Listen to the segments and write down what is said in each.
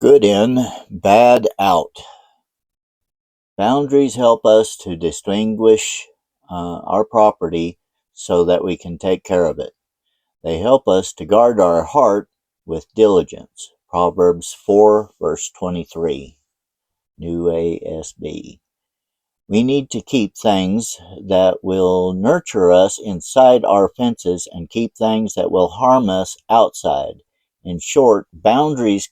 Good in, bad out. Boundaries help us to distinguish our property so that we can take care of it. They help us to guard our heart with diligence. Proverbs 4 verse 23, New ASB. We need to keep things that will nurture us inside our fences and keep things that will harm us outside. In short, boundaries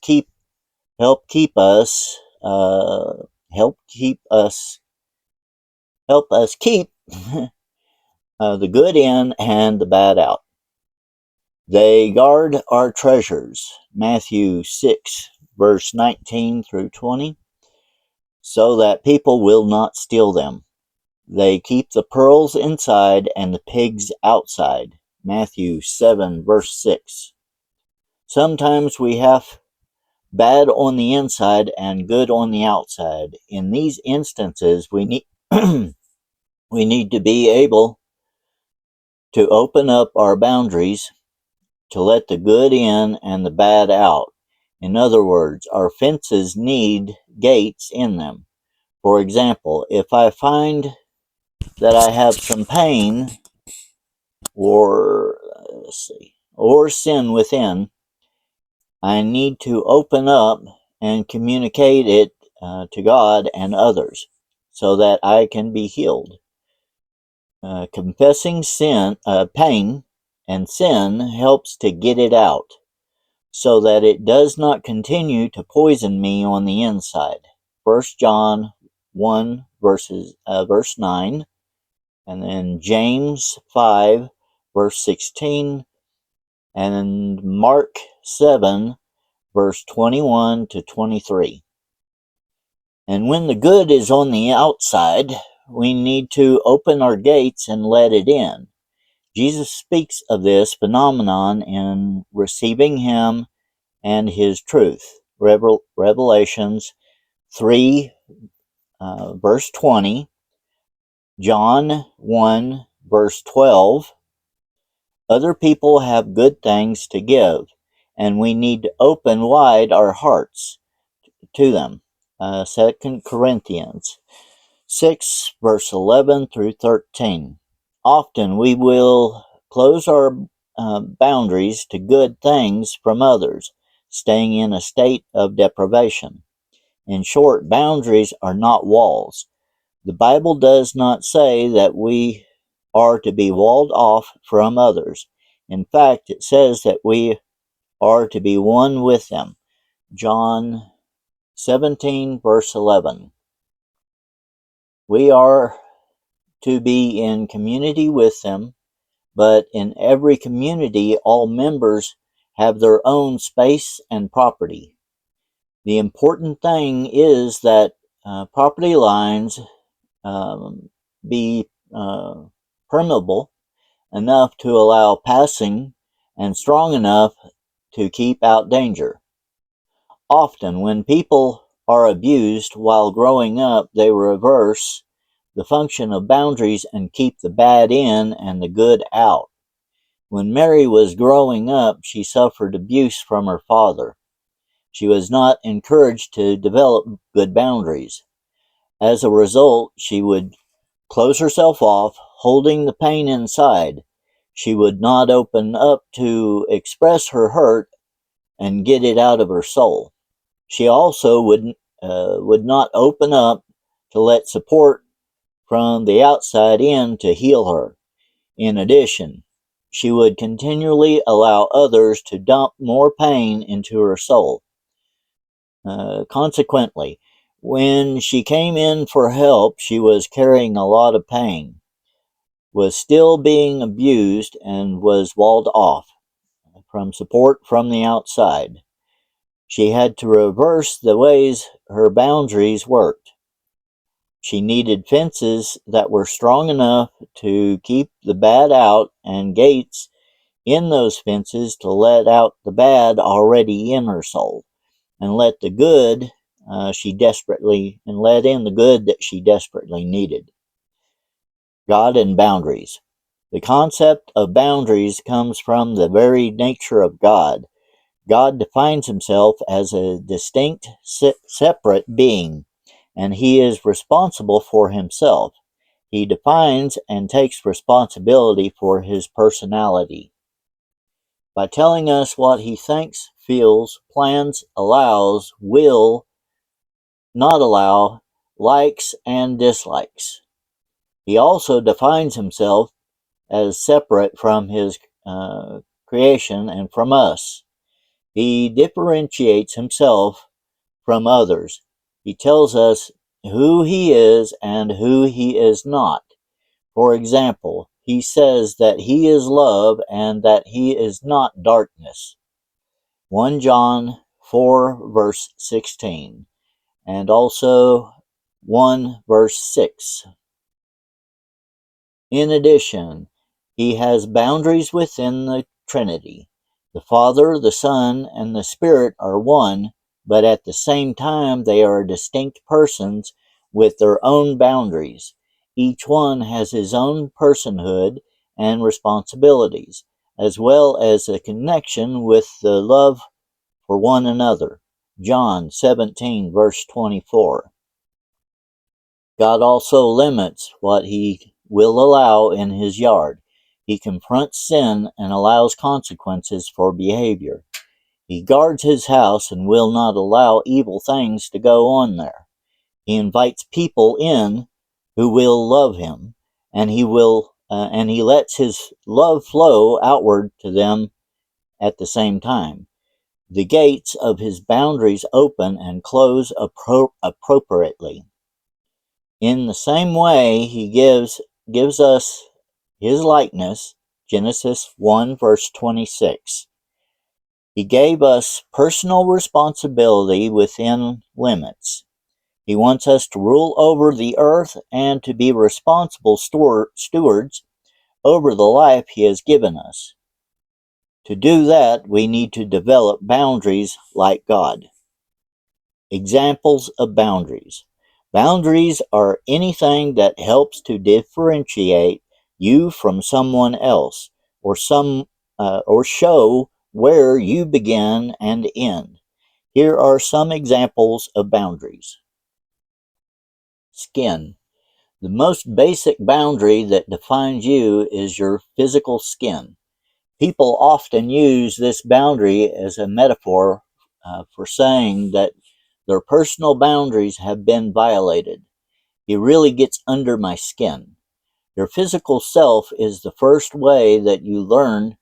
help keep us keep the good in and the bad out. They guard our treasures, Matthew 6 verse 19 through 20, so that people will not steal them. They keep the pearls inside and the pigs outside, Matthew 7 verse 6. Sometimes we have bad on the inside and good on the outside. In these instances, we need we need to be able to open up our boundaries to let the good in and the bad out. In other words, our fences need gates in them. For example, if I find that I have some pain or sin within, I need to open up and communicate it to God and others so that I can be healed. Confessing pain and sin helps to get it out so that it does not continue to poison me on the inside. 1 John 1 verse 9, and then James 5 verse 16, and Mark 7 verse 21 to 23. And when the good is on the outside, we need to open our gates and let it in. Jesus speaks of this phenomenon in receiving Him and His truth. Revelations 3 verse 20, John 1 verse 12. Other people have good things to give, and we need to open wide our hearts to them. 2 Corinthians 6 verse 11 through 13. Often we will close our boundaries to good things from others, staying in a state of deprivation. In short, boundaries are not walls. The Bible does not say that we are to be walled off from others. In fact, it says that we are to be one with them. John 17 verse 11. We are to be in community with them, but in every community, all members have their own space and property. The important thing is that property lines be permeable enough to allow passing and strong enough to keep out danger. Often, when people are abused while growing up, they reverse the function of boundaries and keep the bad in and the good out. When Mary was growing up, she suffered abuse from her father. She was not encouraged to develop good boundaries. As a result, she would close herself off, holding the pain inside. She would not open up to express her hurt and get it out of her soul. She also would not open up to let support from the outside in to heal her. In addition, she would continually allow others to dump more pain into her soul. Consequently, when she came in for help, she was carrying a lot of pain, was still being abused, and was walled off from support from the outside. She had to reverse the ways her boundaries worked. She needed fences that were strong enough to keep the bad out and gates in those fences to let out the bad already in her soul and let the good let in the good that she desperately needed. God and boundaries. The concept of boundaries comes from the very nature of God. God defines himself as a distinct, separate being, and he is responsible for himself. He defines and takes responsibility for his personality. By telling us what he thinks, feels, plans, allows, will not allow, likes, and dislikes. He also defines himself as separate from his creation and from us. He differentiates himself from others. He tells us who he is and who he is not. For example, he says that he is love and that he is not darkness. 1 John 4 verse 16, and also 1 verse 6. In addition, he has boundaries within the Trinity. The Father, the Son, and the Spirit are one, but at the same time they are distinct persons with their own boundaries. Each one has his own personhood and responsibilities, as well as a connection with the love for one another. John 17 verse 24. God also limits what he will allow in his yard. He confronts sin and allows consequences for behavior. He guards his house and will not allow evil things to go on there. He invites people in who will love him, and he lets his love flow outward to them at the same time. The gates of his boundaries open and close appropriately. In the same way, he gives us his likeness, Genesis 1 verse 26. He gave us personal responsibility within limits. He wants us to rule over the earth and to be responsible stewards over the life he has given us. To do that, we need to develop boundaries like God. Examples of boundaries. Boundaries are anything that helps to differentiate you from someone else, or show where you begin and end. Here are some examples of boundaries. Skin. The most basic boundary that defines you is your physical skin. People often use this boundary as a metaphor for saying that their personal boundaries have been violated. He really gets under my skin. Your physical self is the first way that you learn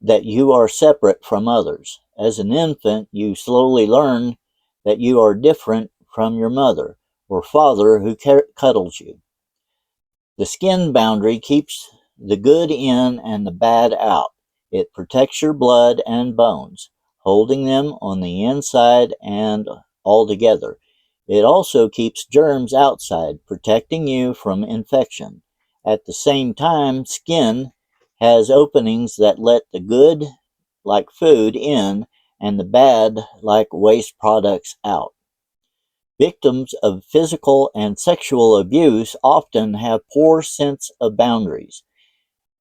that you are separate from others. As an infant, you slowly learn that you are different from your mother or father who cuddles you. The skin boundary keeps the good in and the bad out. It protects your blood and bones, holding them on the inside and all together. It also keeps germs outside, protecting you from infection. At the same time, skin has openings that let the good, like food, in and the bad, like waste products, out. Victims of physical and sexual abuse often have poor sense of boundaries.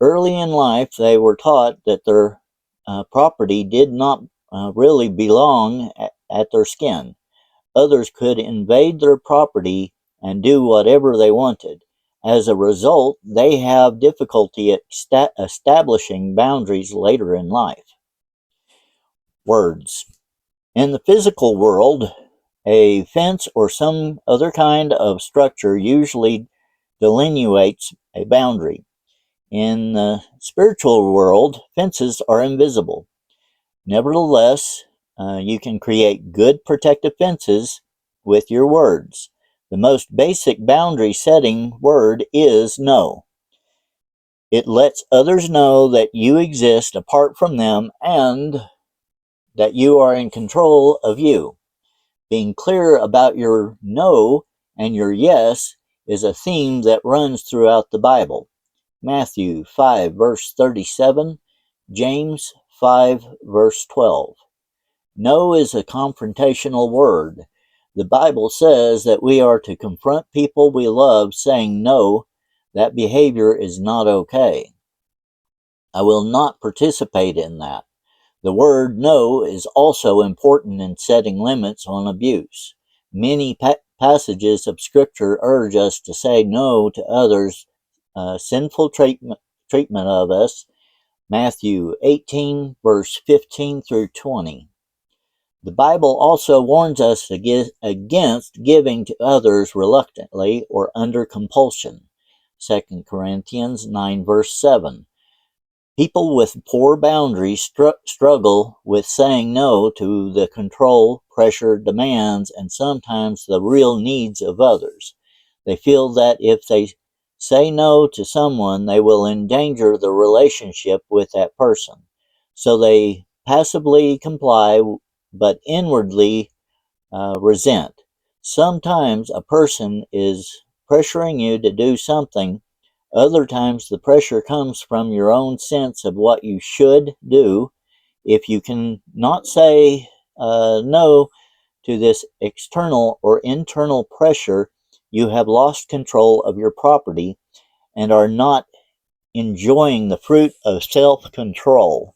Early in life, they were taught that their property did not really belong at their skin. Others could invade their property and do whatever they wanted. As a result, they have difficulty at establishing boundaries later in life. Words. In the physical world, a fence or some other kind of structure usually delineates a boundary. In the spiritual world, fences are invisible. Nevertheless, you can create good protective fences with your words. The most basic boundary setting word is no. It lets others know that you exist apart from them and that you are in control of you. Being clear about your no and your yes is a theme that runs throughout the Bible. Matthew 5 verse 37, James 5 verse 12. No is a confrontational word. The Bible says that we are to confront people we love saying no, that behavior is not okay. I will not participate in that. The word no is also important in setting limits on abuse. Many passages of Scripture urge us to say no to others' sinful treatment of us. Matthew 18, verse 15 through 20. The Bible also warns us against giving to others reluctantly or under compulsion. 2 Corinthians 9, verse 7. People with poor boundaries struggle with saying no to the control, pressure, demands, and sometimes the real needs of others. They feel that if they say no to someone, they will endanger the relationship with that person. So they passively comply, but inwardly resent. Sometimes a person is pressuring you to do something. Other times the pressure comes from your own sense of what you should do. If you can not say no to this external or internal pressure, you have lost control of your property and are not enjoying the fruit of self-control.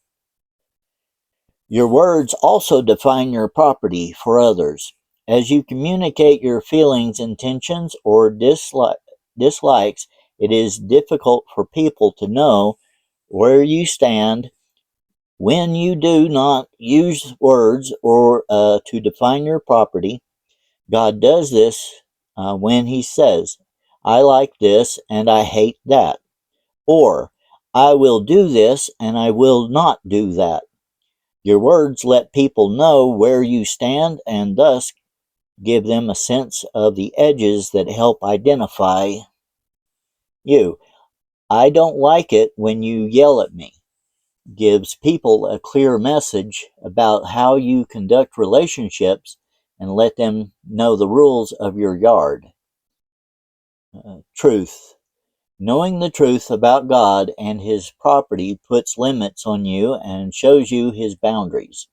Your words also define your property for others. As you communicate your feelings, intentions, or dislikes, it is difficult for people to know where you stand. When you do not use words or to define your property, God does this when He says, "I like this and I hate that," or "I will do this and I will not do that." Your words let people know where you stand and thus give them a sense of the edges that help identify you. "I don't like it when you yell at me" gives people a clear message about how you conduct relationships and let them know the rules of your yard. Truth. Knowing the truth about God and His property puts limits on you and shows you His boundaries.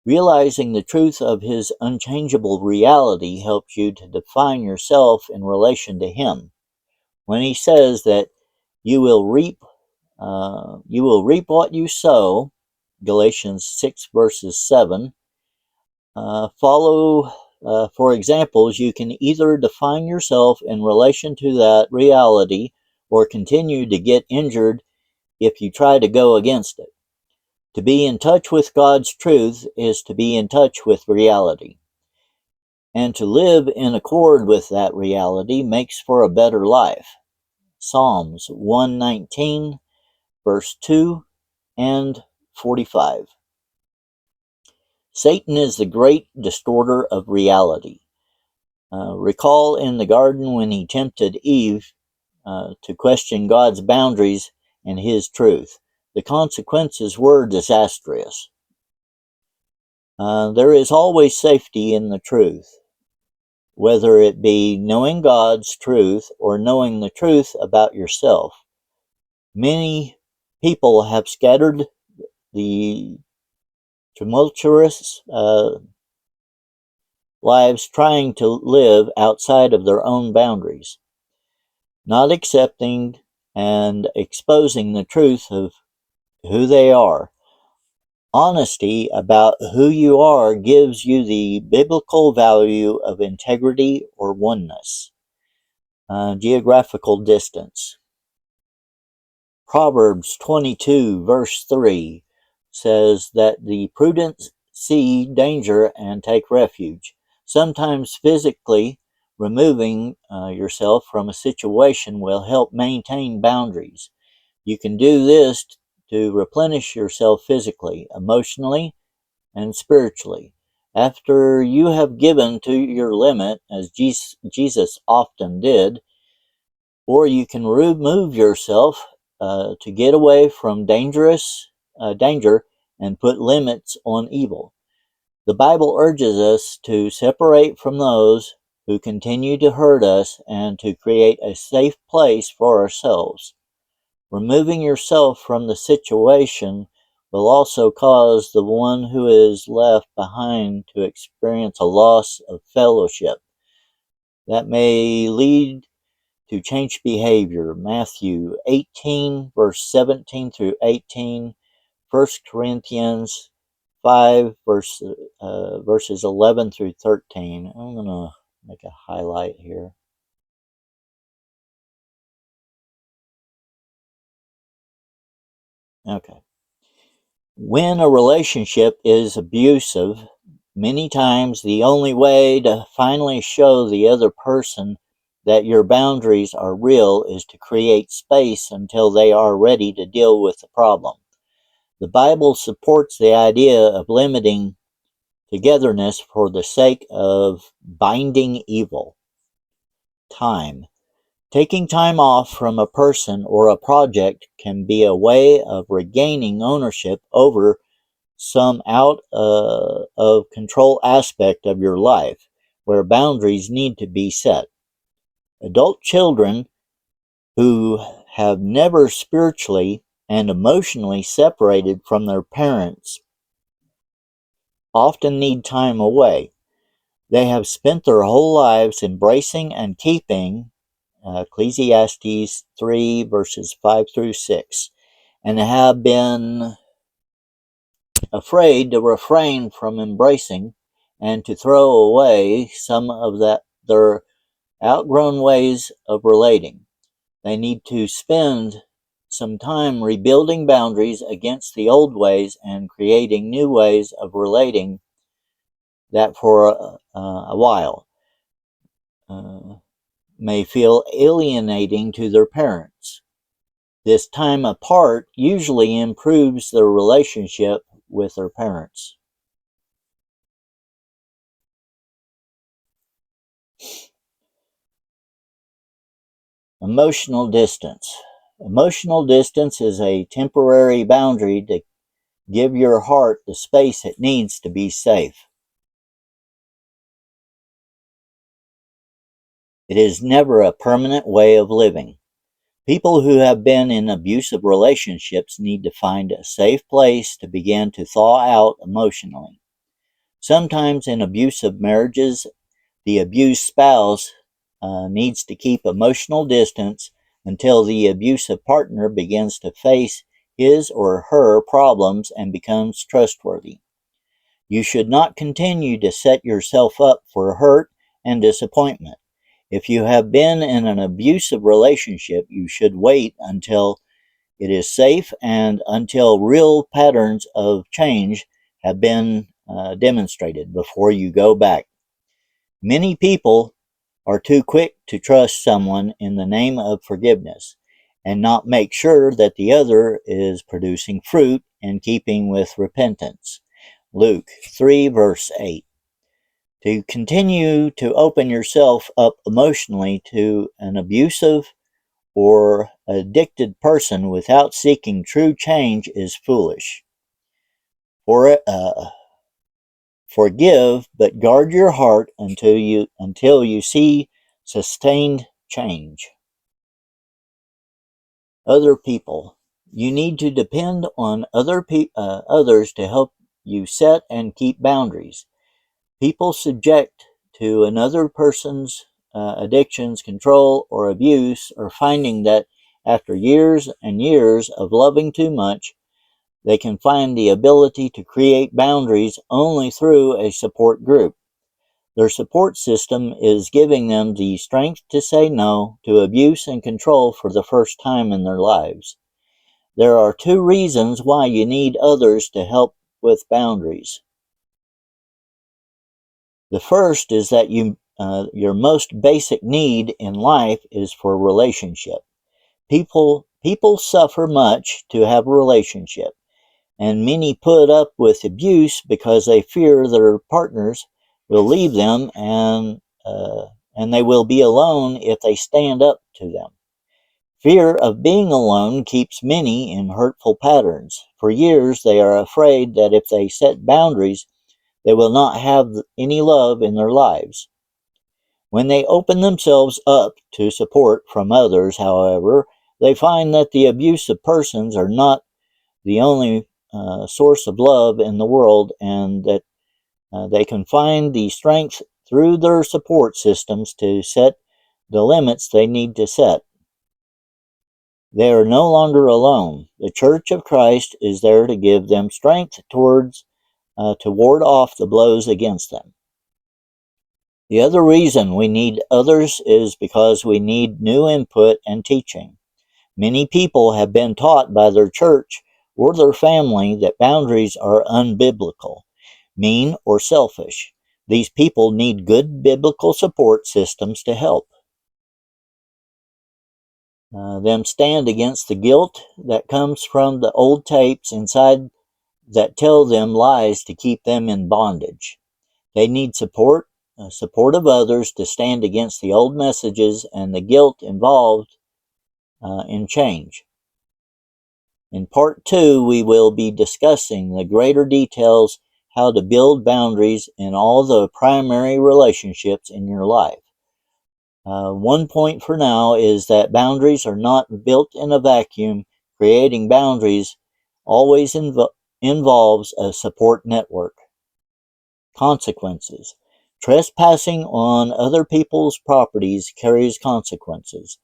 Realizing the truth of His unchangeable reality helps you to define yourself in relation to Him. When He says that you will reap what you sow, Galatians 6 verses 7, for examples, you can either define yourself in relation to that reality or continue to get injured if you try to go against it. To be in touch with God's truth is to be in touch with reality. And to live in accord with that reality makes for a better life. Psalms 119, verse 2 and 45. Satan is the great distorter of reality. Recall in the garden when he tempted Eve to question God's boundaries and His truth. The consequences were disastrous. There is always safety in the truth, whether it be knowing God's truth or knowing the truth about yourself. Many people have scattered the tumultuous lives trying to live outside of their own boundaries, not accepting and exposing the truth of who they are. Honesty about who you are gives you the biblical value of integrity or oneness. Geographical distance. Proverbs 22 verse 3 says that the prudent see danger and take refuge. Sometimes physically removing yourself from a situation will help maintain boundaries. You can do this to replenish yourself physically, emotionally, and spiritually. After you have given to your limit, as Jesus often did, or you can remove yourself to get away from danger and put limits on evil. The Bible urges us to separate from those who continue to hurt us and to create a safe place for ourselves. Removing yourself from the situation will also cause the one who is left behind to experience a loss of fellowship. That may lead to change behavior. Matthew 18, verse 17 through 18, 1 Corinthians 5, verses 11 through 13. I'm going to make a highlight here. Okay. When a relationship is abusive, many times the only way to finally show the other person that your boundaries are real is to create space until they are ready to deal with the problem. The Bible supports the idea of limiting togetherness for the sake of binding evil. Time. Taking time off from a person or a project can be a way of regaining ownership over some out of control aspect of your life where boundaries need to be set. Adult children who have never spiritually and emotionally separated from their parents often need time away. They have spent their whole lives embracing and keeping Ecclesiastes 3 verses 5 through 6 and have been afraid to refrain from embracing and to throw away some of their outgrown ways of relating. They need to spend some time rebuilding boundaries against the old ways and creating new ways of relating that for a while may feel alienating to their parents. This time apart usually improves their relationship with their parents. Emotional distance. Emotional distance is a temporary boundary to give your heart the space it needs to be safe. It is never a permanent way of living. People who have been in abusive relationships need to find a safe place to begin to thaw out emotionally. Sometimes in abusive marriages, the abused spouse needs to keep emotional distance until the abusive partner begins to face his or her problems and becomes trustworthy. You should not continue to set yourself up for hurt and disappointment. If you have been in an abusive relationship, you should wait until it is safe and until real patterns of change have been demonstrated before you go back. Many people are too quick to trust someone in the name of forgiveness and not make sure that the other is producing fruit in keeping with repentance. Luke 3 verse 8. To continue to open yourself up emotionally to an abusive or addicted person without seeking true change is foolish. Forgive, but guard your heart until you see sustained change. Other people. You need to depend on others to help you set and keep boundaries. People subject to another person's addictions, control, or abuse are finding that after years and years of loving too much, they can find the ability to create boundaries only through a support group. Their support system is giving them the strength to say no to abuse and control for the first time in their lives. There are two reasons why you need others to help with boundaries. The first is that your most basic need in life is for relationship. People suffer much to have a relationship, and many put up with abuse because they fear their partners will leave them and they will be alone if they stand up to them. Fear of being alone keeps many in hurtful patterns. For years, they are afraid that if they set boundaries, they will not have any love in their lives. When they open themselves up to support from others, however, they find that the abusive persons are not the only source of love in the world, and that they can find the strength through their support systems to set the limits they need to set. They are no longer alone. The Church of Christ is there to give them strength to ward off the blows against them. The other reason we need others is because we need new input and teaching. Many people have been taught by their church or their family that boundaries are unbiblical, mean, or selfish. These people need good biblical support systems to help them stand against the guilt that comes from the old tapes inside that tell them lies to keep them in bondage. They need support of others to stand against the old messages and the guilt involved in change. In part 2, we will be discussing the greater details how to build boundaries in all the primary relationships in your life. One point for now is that boundaries are not built in a vacuum. Creating boundaries always involves a support network. Consequences. Trespassing on other people's properties carries consequences.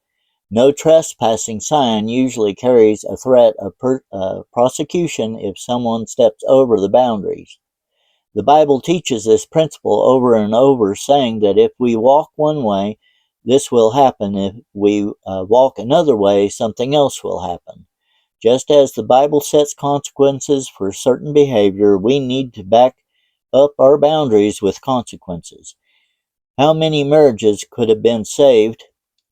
No trespassing sign usually carries a threat of prosecution if someone steps over the boundaries. The Bible teaches this principle over and over, saying that if we walk one way, this will happen. If we walk another way, something else will happen. Just as the Bible sets consequences for certain behavior, we need to back up our boundaries with consequences. How many marriages could have been saved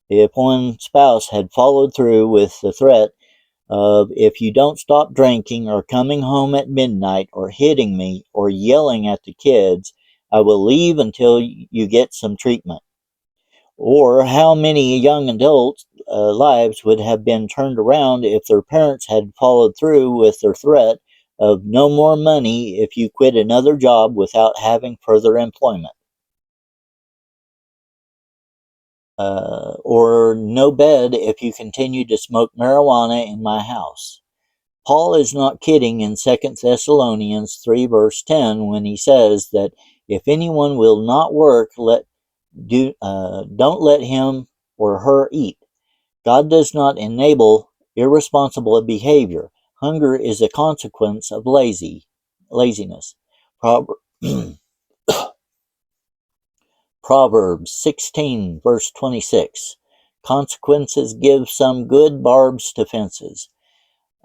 if one spouse had followed through with the threat of, if you don't stop drinking or coming home at midnight or hitting me or yelling at the kids, I will leave until you get some treatment? Or how many young adults' lives would have been turned around if their parents had followed through with their threat of no more money if you quit another job without having further employment? Or no bed if you continue to smoke marijuana in my house. Paul is not kidding in 2 Thessalonians 3 verse 10 when he says that if anyone will not work, don't let him or her eat. God does not enable irresponsible behavior. Hunger is a consequence of laziness. Proverbs 16 verse 26. Consequences give some good barbs to fences.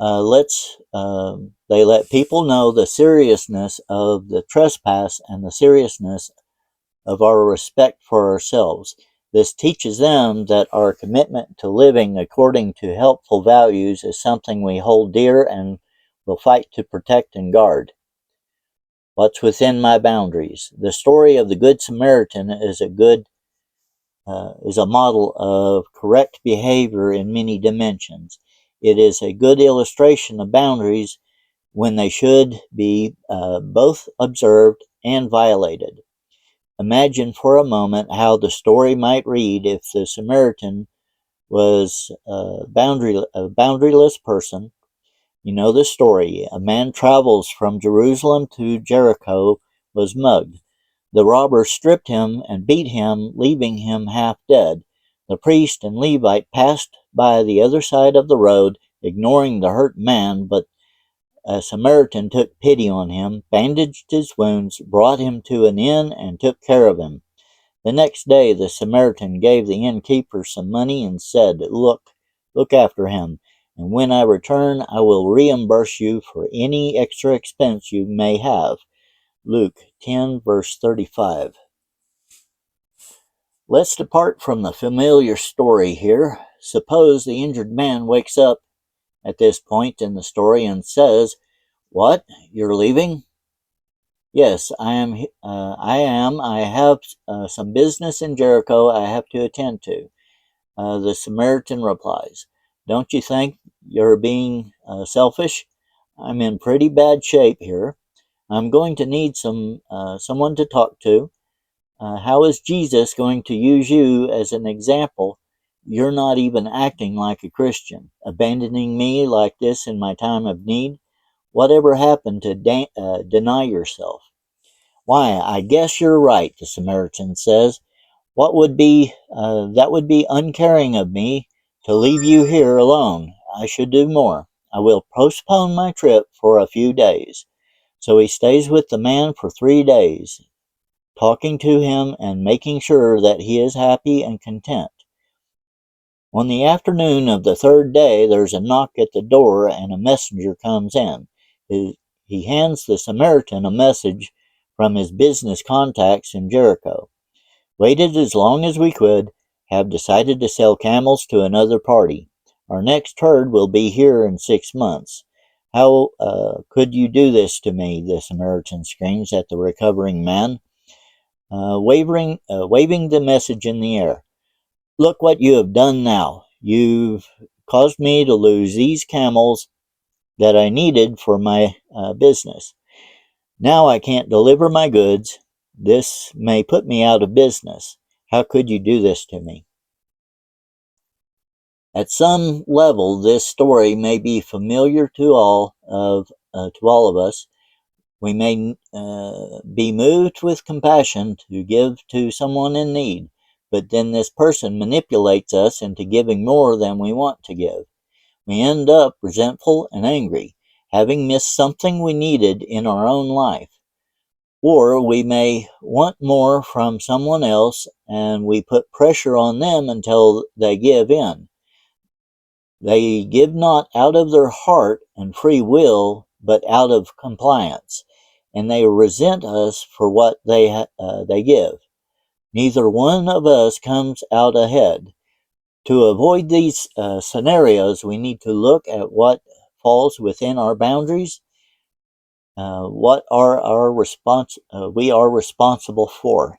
They let people know the seriousness of the trespass and the seriousness of our respect for ourselves. This teaches them that our commitment to living according to helpful values is something we hold dear and will fight to protect and guard. What's within my boundaries? The story of the Good Samaritan is a model of correct behavior in many dimensions. It is a good illustration of boundaries when they should be both observed and violated. Imagine for a moment how the story might read if the Samaritan was a boundaryless person. You know the story. A man travels from Jerusalem to Jericho, was mugged. The robbers stripped him and beat him, leaving him half dead. The priest and Levite passed by the other side of the road, ignoring the hurt man, but a Samaritan took pity on him, bandaged his wounds, brought him to an inn, and took care of him. The next day the Samaritan gave the innkeeper some money and said, Look after him, and when I return I will reimburse you for any extra expense you may have. Luke 10 verse 35. Let's depart from the familiar story here. Suppose the injured man wakes up at this point in the story and says, What? You're leaving? Yes, I am. I have some business in Jericho I have to attend to. The Samaritan replies, Don't you think you're being selfish? I'm in pretty bad shape here. I'm going to need someone to talk to. How is Jesus going to use you as an example? You're not even acting like a Christian, abandoning me like this in my time of need. Whatever happened to deny yourself? Why, I guess you're right, the Samaritan says. That would be uncaring of me to leave you here alone. I should do more. I will postpone my trip for a few days. So he stays with the man for 3 days, talking to him and making sure that he is happy and content. On the afternoon of the third day, there's a knock at the door and a messenger comes in. He hands the Samaritan a message from his business contacts in Jericho. Waited as long as we could, have decided to sell camels to another party. Our next herd will be here in 6 months. How could you do this to me? The Samaritan screams at the recovering man, waving the message in the air. Look what you have done now. You've caused me to lose these camels that I needed for my business. Now I can't deliver my goods. This may put me out of business. How could you do this to me? At some level, this story may be familiar to all of us. We may be moved with compassion to give to someone in need, but then this person manipulates us into giving more than we want to give. We end up resentful and angry, having missed something we needed in our own life. Or we may want more from someone else and we put pressure on them until they give in. They give not out of their heart and free will, but out of compliance, and they resent us for what they give. Neither one of us comes out ahead. To avoid these scenarios, we need to look at what falls within our boundaries, what we are responsible for.